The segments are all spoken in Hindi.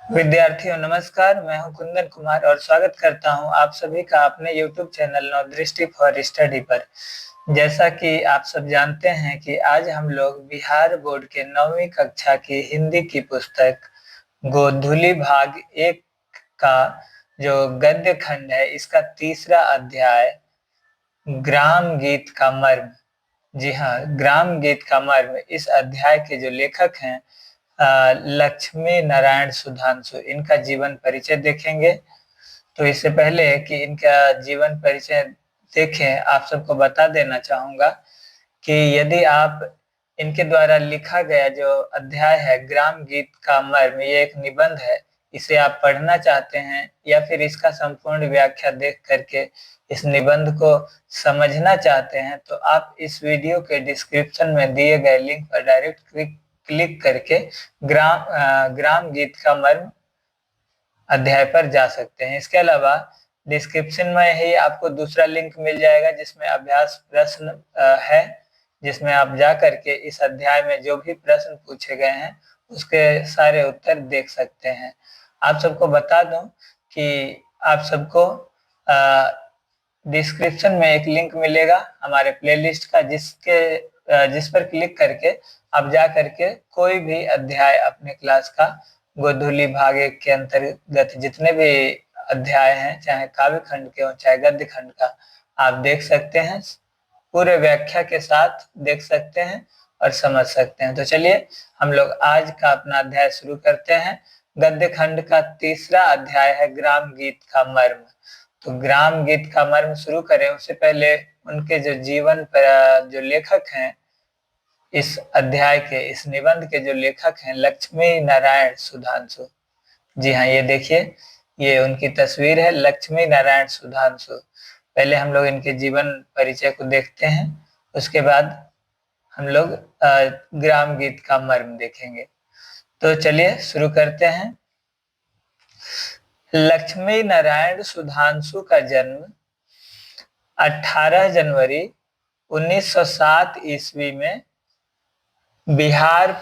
विद्यार्थियों नमस्कार। मैं हूं कुंदन कुमार और स्वागत करता हूं आप सभी का अपने YouTube चैनल नवदृष्टि फॉर स्टडी पर। जैसा कि आप सब जानते हैं कि आज हम लोग बिहार बोर्ड के 9वीं कक्षा की हिंदी की पुस्तक गोधूली भाग 1 का जो गद्य खंड है, इसका तीसरा अध्याय ग्राम गीत का मर्म। जी हाँ, ग्राम गीत का मर्म। इस अध्याय के जो लेखक हैं लक्ष्मी नारायण सुधांशु, इनका जीवन परिचय देखेंगे। तो इससे पहले कि इनका जीवन परिचय देखें, आप सबको बता देना चाहूंगा कि यदि आप इनके द्वारा लिखा गया जो अध्याय है ग्राम गीत का मर्म, ये एक निबंध है, इसे आप पढ़ना चाहते हैं या फिर इसका संपूर्ण व्याख्या देख करके इस निबंध को समझना चाहते हैं, तो आप इस वीडियो के डिस्क्रिप्शन में दिए गए लिंक पर डायरेक्ट क्लिक करके ग्राम गीत का मर्म अध्याय पर जा सकते हैं। इसके अलावा डिस्क्रिप्शन में ही आपको दूसरा लिंक मिल जाएगा जिसमें अभ्यास प्रश्न है, जिसमें आप जा करके इस अध्याय में जो भी प्रश्न पूछे गए हैं उसके सारे उत्तर देख सकते हैं। आप सबको बता दूं कि आप सबको डिस्क्रिप्शन में एक लिंक मिलेगा हमारे प्लेलिस्ट का, जिस पर क्लिक करके आप जा करके कोई भी अध्याय अपने क्लास का गोधूली भाग 1 के अंतर्गत जितने भी अध्याय हैं, चाहे काव्य खंड के हो चाहे गद्य खंड का, आप देख सकते हैं। पूरे व्याख्या के साथ देख सकते हैं और समझ सकते हैं। तो चलिए हम लोग आज का अपना अध्याय शुरू करते हैं। गद्य खंड का तीसरा अध्याय है ग्राम गीत का मर्म। तो ग्राम गीत का मर्म शुरू करें उससे पहले उनके जो जीवन पर जो लेखक हैं, इस अध्याय के, इस निबंध के जो लेखक हैं लक्ष्मी नारायण सुधांशु। जी हाँ, ये देखिए, ये उनकी तस्वीर है, लक्ष्मी नारायण सुधांशु। पहले हम लोग इनके जीवन परिचय को देखते हैं, उसके बाद हम लोग ग्राम गीत का मर्म देखेंगे। तो चलिए शुरू करते हैं। लक्ष्मी नारायण सुधांशु का जन्म 18 जनवरी 1907 ईस्वी में बिहार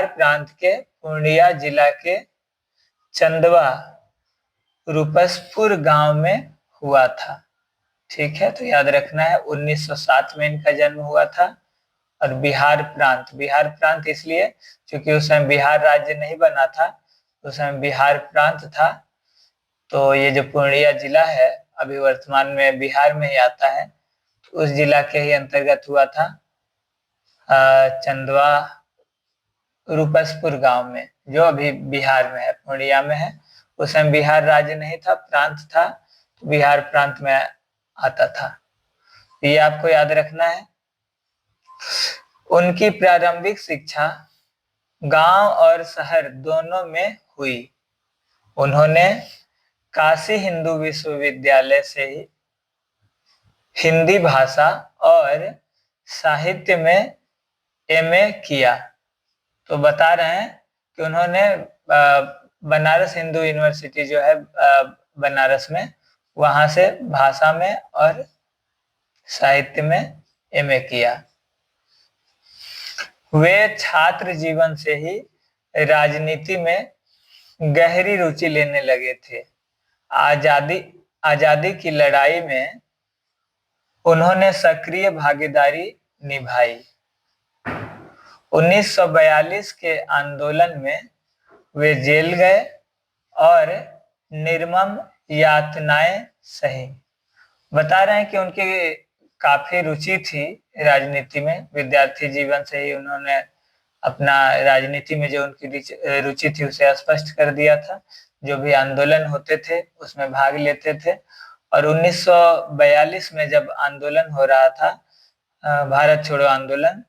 प्रांत के पूर्णिया जिला के चंदवा रूपसपुर गांव में हुआ था। ठीक है, तो याद रखना है 1907 में इनका जन्म हुआ था। और बिहार प्रांत इसलिए क्योंकि उस समय बिहार राज्य नहीं बना था, उस समय बिहार प्रांत था। तो ये जो पूर्णिया जिला है अभी वर्तमान में बिहार में ही आता है, तो उस जिला के ही अंतर्गत हुआ था चंदवा रूपसपुर गांव में, जो अभी बिहार में है, पूर्णिया में है। उस समय बिहार राज्य नहीं था, प्रांत था, तो बिहार प्रांत में आता था। ये आपको याद रखना है। उनकी प्रारंभिक शिक्षा गांव और शहर दोनों में हुई। उन्होंने काशी हिंदू विश्वविद्यालय से ही हिंदी भाषा और साहित्य में एमए किया। तो बता रहे हैं कि उन्होंने बनारस हिंदू यूनिवर्सिटी जो है बनारस में, वहां से भाषा में और साहित्य में एमए किया। वे छात्र जीवन से ही राजनीति में गहरी रुचि लेने लगे थे। आजादी की लड़ाई में उन्होंने सक्रिय भागीदारी निभाई। 1942 के आंदोलन में वे जेल गए और निर्मम यातनाएं सही। बता रहे हैं कि उनकी काफी रुचि थी राजनीति में, विद्यार्थी जीवन से ही उन्होंने अपना राजनीति में जो उनकी रुचि थी उसे स्पष्ट कर दिया था। जो भी आंदोलन होते थे उसमें भाग लेते थे। और 1942 में जब आंदोलन हो रहा था, भारत छोड़ो आंदोलन,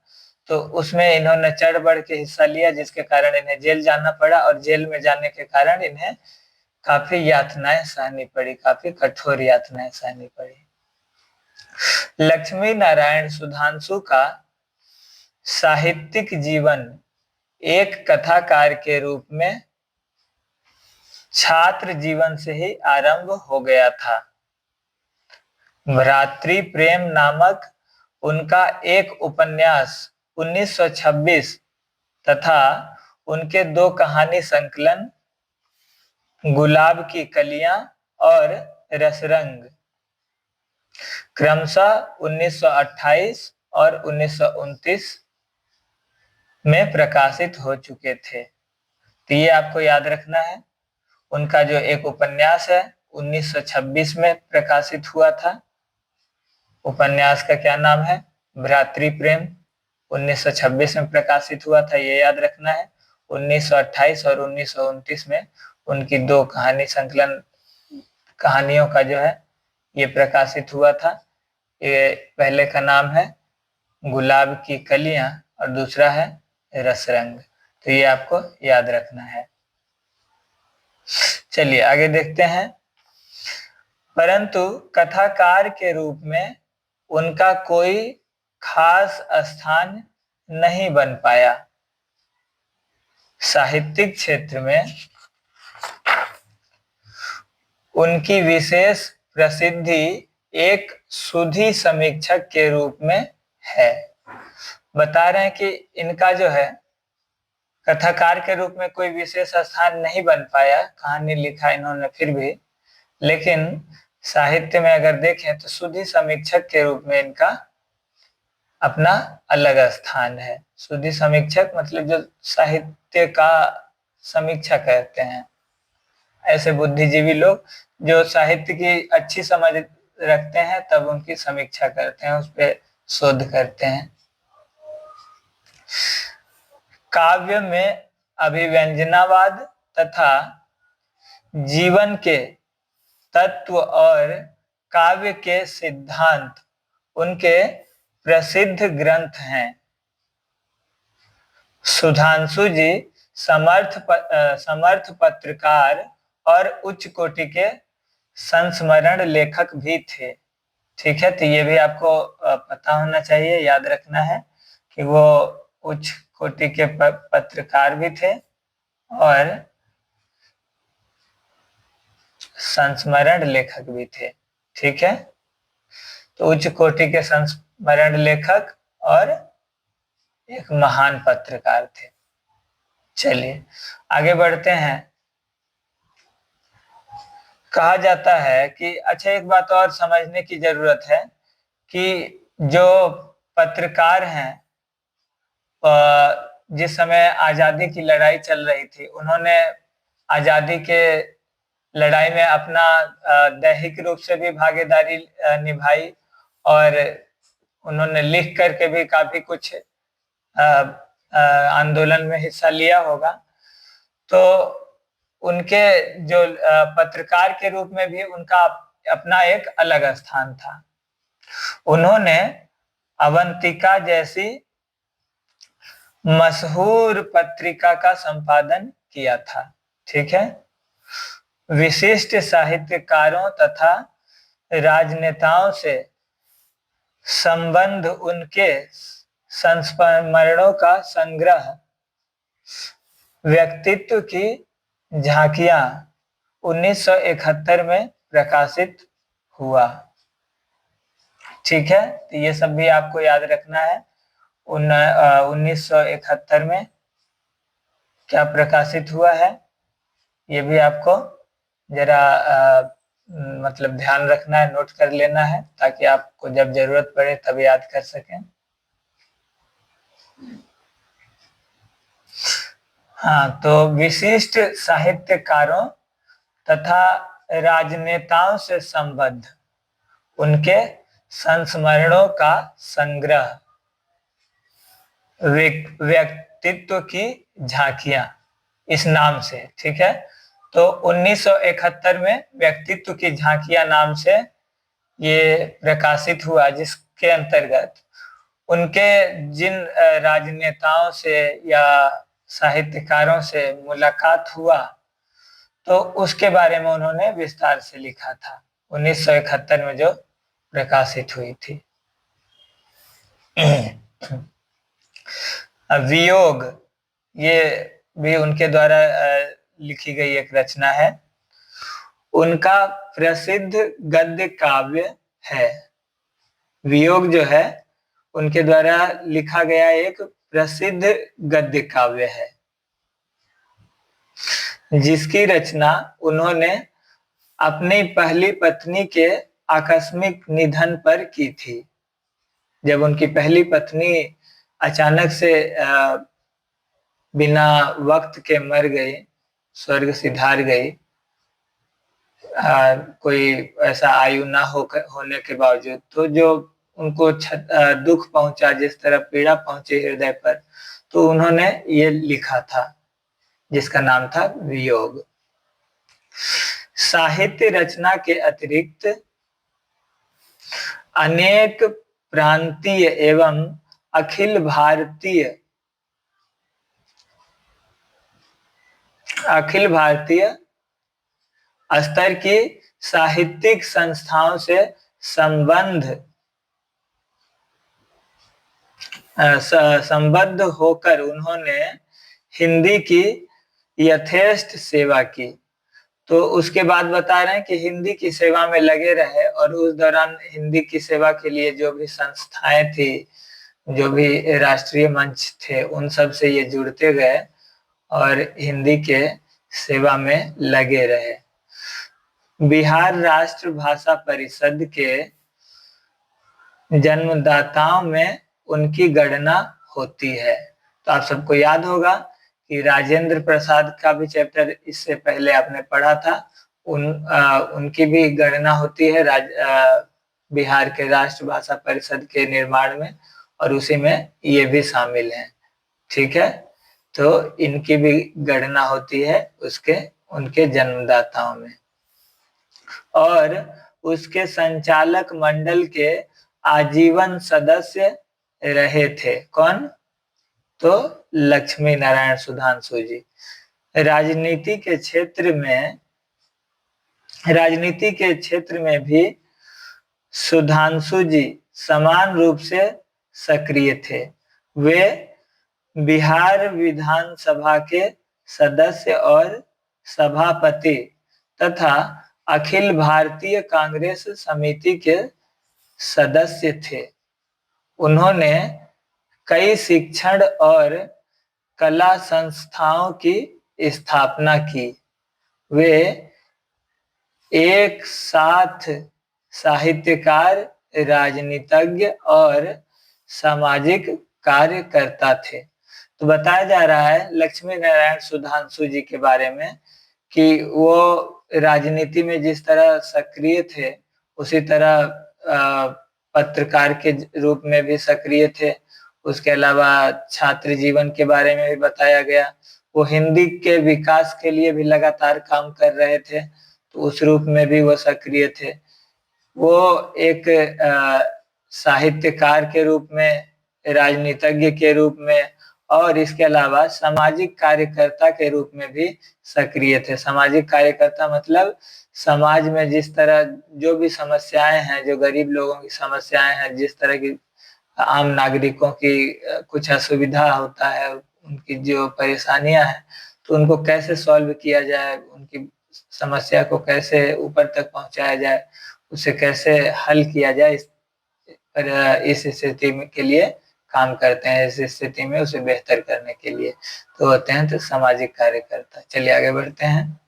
तो उसमें इन्होंने चढ़ बढ़ के हिस्सा लिया, जिसके कारण इन्हें जेल जाना पड़ा। और जेल में जाने के कारण इन्हें काफी यातनाएं सहनी पड़ी, काफी कठोर यातनाएं सहनी पड़ी। लक्ष्मी नारायण सुधांशु का साहित्यिक जीवन एक कथाकार के रूप में छात्र जीवन से ही आरंभ हो गया था। भ्रातृ प्रेम नामक उनका एक उपन्यास 1926 तथा उनके 2 कहानी संकलन गुलाब की कलियां और रसरंग क्रमशः 1928 और 1929 में प्रकाशित हो चुके थे। तो ये आपको याद रखना है। उनका जो एक उपन्यास है 1926 में प्रकाशित हुआ था। उपन्यास का क्या नाम है? भ्रातृप्रेम। 1926 में प्रकाशित हुआ था, ये याद रखना है। 1928 और 1929 में उनकी दो कहानी संकलन कहानियों का जो है ये प्रकाशित हुआ था। ये पहले का नाम है गुलाब की कलियां और दूसरा है रसरंग। तो ये आपको याद रखना है। चलिए आगे देखते हैं। परंतु कथाकार के रूप में उनका कोई खास स्थान नहीं बन पाया। साहित्यिक क्षेत्र में उनकी विशेष प्रसिद्धि एक सुधी समीक्षक के रूप में है। बता रहे हैं कि इनका जो है कथाकार के रूप में कोई विशेष स्थान नहीं बन पाया, कहानी लिखा इन्होंने फिर भी, लेकिन साहित्य में अगर देखें तो सुधी समीक्षक के रूप में इनका अपना अलग स्थान है। सुधी समीक्षक मतलब जो साहित्य का समीक्षा करते हैं, ऐसे बुद्धिजीवी लोग जो साहित्य की अच्छी समझ रखते हैं तब उनकी समीक्षा करते हैं, उस पर शोध करते हैं। काव्य में अभिव्यंजनावाद तथा जीवन के तत्व और काव्य के सिद्धांत उनके प्रसिद्ध ग्रंथ हैं। सुधांशु जी समर्थ पत्रकार और उच्च कोटि के संस्मरण लेखक भी थे। ठीक है, तो ये भी आपको पता होना चाहिए, याद रखना है कि वो उच्च कोटि के पत्रकार भी थे और संस्मरण लेखक भी थे। ठीक है, तो उच्च कोटि के संस्मरण लेखक और एक महान पत्रकार थे। चलिए आगे बढ़ते हैं। कहा जाता है कि अच्छा, एक बात और समझने की जरूरत है कि जो पत्रकार हैं जिस समय आजादी की लड़ाई चल रही थी, उन्होंने आजादी के लड़ाई में अपना दैहिक रूप से भी भागीदारी निभाई और उन्होंने लिख करके भी काफी कुछ आंदोलन में हिस्सा लिया होगा। तो उनके जो पत्रकार के रूप में भी उनका अपना एक अलग स्थान था। उन्होंने अवंतिका जैसी मशहूर पत्रिका का संपादन किया था। ठीक है, विशिष्ट साहित्यकारों तथा राजनेताओं से संबंध उनके संस्मरणों का संग्रह व्यक्तित्व की झांकियां 1971 में प्रकाशित हुआ। ठीक है, तो ये सब भी आपको याद रखना है। 1971 में क्या प्रकाशित हुआ है ये भी आपको जरा मतलब ध्यान रखना है, नोट कर लेना है, ताकि आपको जब जरूरत पड़े तब याद कर सकें। हाँ, तो विशिष्ट साहित्यकारों तथा राजनेताओं से संबद्ध उनके संस्मरणों का संग्रह व्यक्तित्व की झांकियां, इस नाम से। ठीक है, तो 1971 में व्यक्तित्व की झांकियां नाम से ये प्रकाशित हुआ, जिसके अंतर्गत उनके जिन राजनेताओं से या साहित्यकारों से मुलाकात हुआ तो उसके बारे में उन्होंने विस्तार से लिखा था। 1971 में जो प्रकाशित हुई थी। वियोग, ये भी उनके द्वारा लिखी गई एक रचना है। उनका प्रसिद्ध गद्य काव्य है। वियोग जो है उनके द्वारा लिखा गया एक प्रसिद्ध गद्य काव्य है। जिसकी रचना उन्होंने अपनी पहली पत्नी के आकस्मिक निधन पर की थी। जब उनकी पहली पत्नी अचानक से बिना वक्त के मर गई, स्वर्ग सिधार गई, कोई ऐसा आयु ना होने के बावजूद, तो जो उनको दुख पहुंचा, जिस तरह पीड़ा पहुंची हृदय पर, तो उन्होंने ये लिखा था जिसका नाम था वियोग। साहित्य रचना के अतिरिक्त अनेक प्रांतीय एवं अखिल भारतीय स्तर की साहित्यिक संस्थाओं से संबद्ध होकर उन्होंने हिंदी की यथेष्ट सेवा की। तो उसके बाद बता रहे हैं कि हिंदी की सेवा में लगे रहे, और उस दौरान हिंदी की सेवा के लिए जो भी संस्थाएं थी, जो भी राष्ट्रीय मंच थे, उन सब से ये जुड़ते गए और हिंदी के सेवा में लगे रहे। बिहार राष्ट्र भाषा परिषद के जन्मदाताओं में उनकी गणना होती है। तो आप सबको याद होगा कि राजेंद्र प्रसाद का भी चैप्टर इससे पहले आपने पढ़ा था, उनकी भी गणना होती है बिहार के राष्ट्र भाषा परिषद के निर्माण में, और उसी में ये भी शामिल है। ठीक है, तो इनकी भी गणना होती है उनके जन्मदाताओं में। और उसके संचालक मंडल के आजीवन सदस्य रहे थे कौन? तो लक्ष्मी नारायण सुधांशु जी। राजनीति के क्षेत्र में भी सुधांशु जी समान रूप से सक्रिय थे। वे बिहार विधानसभा के सदस्य और सभापति तथा अखिल भारतीय कांग्रेस समिति के सदस्य थे। उन्होंने कई शिक्षण और कला संस्थाओं की स्थापना की। वे एक साथ साहित्यकार, राजनीतिज्ञ और सामाजिक कार्यकर्ता थे। तो बताया जा रहा है लक्ष्मी नारायण सुधांशु जी के बारे में कि वो राजनीति में जिस तरह सक्रिय थे, उसी तरह पत्रकार के रूप में भी सक्रिय थे। उसके अलावा छात्र जीवन के बारे में भी बताया गया। वो हिंदी के विकास के लिए भी लगातार काम कर रहे थे, तो उस रूप में भी वो सक्रिय थे। वो एक साहित्यकार के रूप में, राजनीतिज्ञ के रूप में, और इसके अलावा सामाजिक कार्यकर्ता के रूप में भी सक्रिय थे। सामाजिक कार्यकर्ता मतलब समाज में जिस तरह जो भी समस्याएं हैं, जो गरीब लोगों की समस्याएं हैं, जिस तरह की आम नागरिकों की कुछ असुविधा होता है, उनकी जो परेशानियां हैं, तो उनको कैसे सॉल्व किया जाए, उनकी समस्या को कैसे ऊपर तक पहुंचाया जाए, उसे कैसे हल किया जाए, इस स्थिति के लिए काम करते हैं। इस स्थिति में उसे बेहतर करने के लिए तो होते हैं तो सामाजिक कार्यकर्ता। चलिए आगे बढ़ते हैं।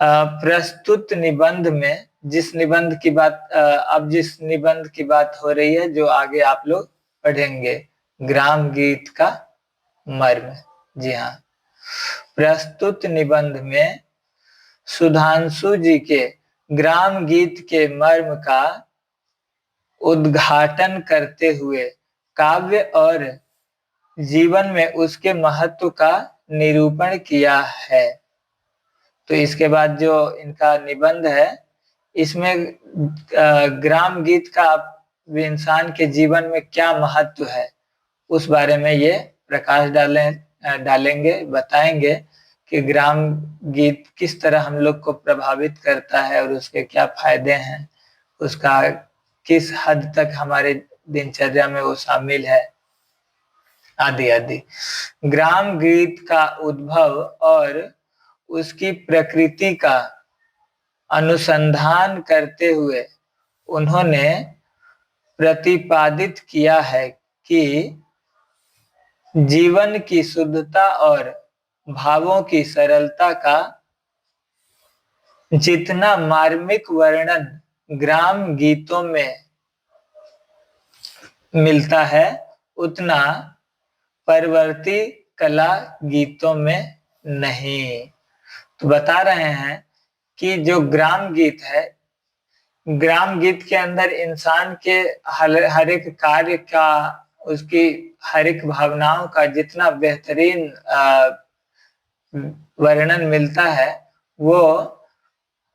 प्रस्तुत निबंध में जिस निबंध की बात हो रही है, जो आगे आप लोग पढ़ेंगे, ग्राम गीत का मर्म। जी हाँ, प्रस्तुत निबंध में सुधांशु जी के ग्राम गीत के मर्म का उद्घाटन करते हुए काव्य और जीवन में उसके महत्व का निरूपण किया है। तो इसके बाद जो इनका निबंध है, इसमें ग्राम गीत का इंसान के जीवन में क्या महत्व है, उस बारे में ये प्रकाश डालेंगे, बताएंगे कि ग्राम गीत किस तरह हम लोग को प्रभावित करता है और उसके क्या फायदे हैं, उसका किस हद तक हमारे दिनचर्या में वो शामिल है, आदि आदि। ग्राम गीत का उद्भव और उसकी प्रकृति का अनुसंधान करते हुए उन्होंने प्रतिपादित किया है कि जीवन की शुद्धता और भावों की सरलता का जितना मार्मिक वर्णन ग्राम गीतों में मिलता है उतना परवर्ती कला गीतों में नहीं। तो बता रहे हैं कि जो ग्राम गीत है, ग्राम गीत के अंदर इंसान के हर एक कार्य का, उसकी हर एक भावनाओं का जितना बेहतरीन वर्णन मिलता है वो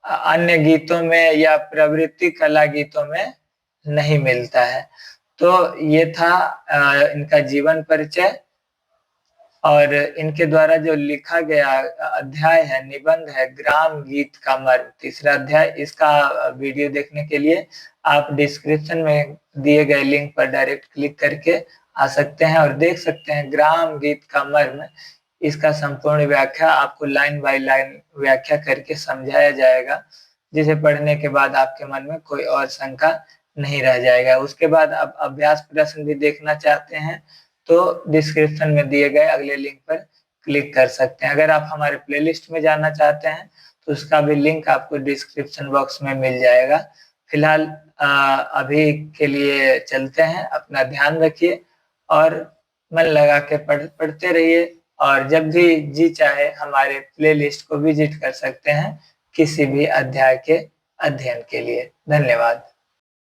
अन्य गीतों में या प्रवृत्ति कला गीतों में नहीं मिलता है। तो ये था इनका जीवन परिचय और इनके द्वारा जो लिखा गया अध्याय है, निबंध है, ग्राम गीत का मर्म, तीसरा अध्याय। इसका वीडियो देखने के लिए आप डिस्क्रिप्शन में दिए गए लिंक पर डायरेक्ट क्लिक करके आ सकते हैं और देख सकते हैं ग्राम गीत का मर्म। इसका संपूर्ण व्याख्या आपको लाइन बाय लाइन व्याख्या करके समझाया जाएगा, जिसे पढ़ने के बाद आपके मन में कोई और शंका नहीं रह जाएगा। उसके बाद आप अभ्यास प्रश्न भी देखना चाहते हैं तो डिस्क्रिप्शन में दिए गए अगले लिंक पर क्लिक कर सकते हैं। अगर आप हमारे प्लेलिस्ट में जाना चाहते हैं तो उसका भी लिंक आपको डिस्क्रिप्शन बॉक्स में मिल जाएगा। फिलहाल अभी के लिए चलते हैं, अपना ध्यान रखिए और मन लगा के पढ़ते रहिए। और जब भी जी चाहे हमारे प्लेलिस्ट को विजिट कर सकते हैं किसी भी अध्याय के अध्ययन के लिए। धन्यवाद।